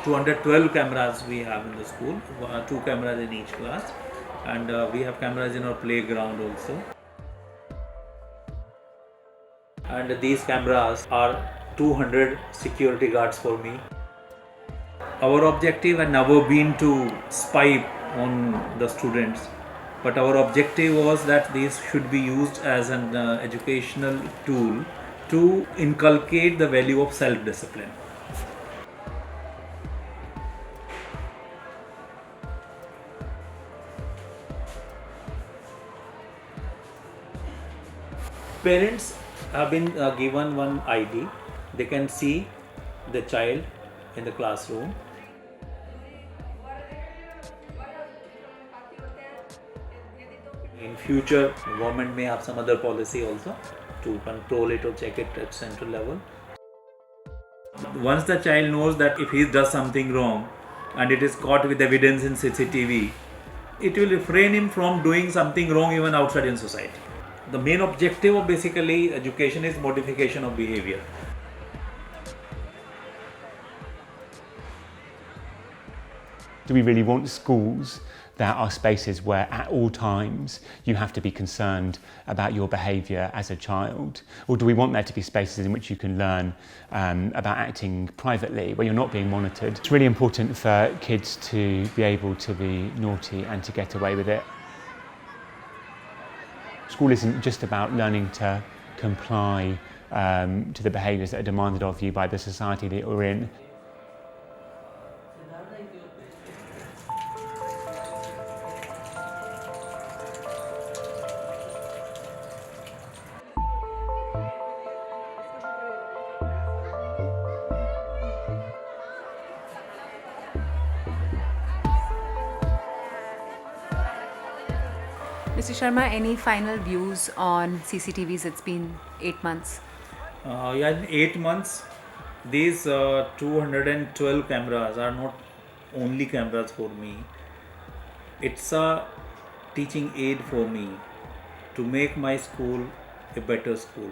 212 cameras we have in the school, 2 cameras in each class, and we have cameras in our playground also. And these cameras are 200 security guards for me. Our objective had never been to spy on the students, but our objective was that these should be used as an educational tool to inculcate the value of self-discipline. Parents have been given one ID. They can see the child in the classroom. In future, government may have some other policy also to control it or check it at central level. Once the child knows that if he does something wrong and it is caught with evidence in CCTV, it will refrain him from doing something wrong even outside in society. The main objective of basically education is modification of behavior. Do we really want schools that are spaces where at all times you have to be concerned about your behaviour as a child? Or do we want there to be spaces in which you can learn about acting privately, where you're not being monitored? It's really important for kids to be able to be naughty and to get away with it. School isn't just about learning to comply to the behaviours that are demanded of you by the society that you're in. Mr. Sharma, any final views on CCTVs? It's been 8 months. In 8 months, these 212 cameras are not only cameras for me. It's a teaching aid for me to make my school a better school.